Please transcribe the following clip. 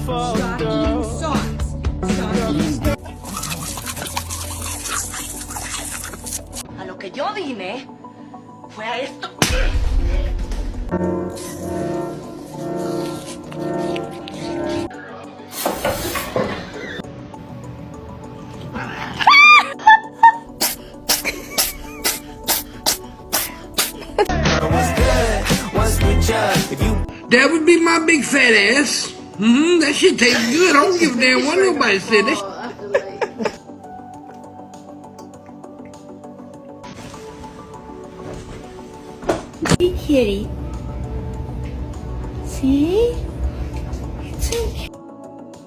Stop eating socks. Stop eating. A lo que yo vine fue a esto. That would be my big fat ass. That shit tastes good. I don't give a damn what nobody said. That Hey, kitty. See?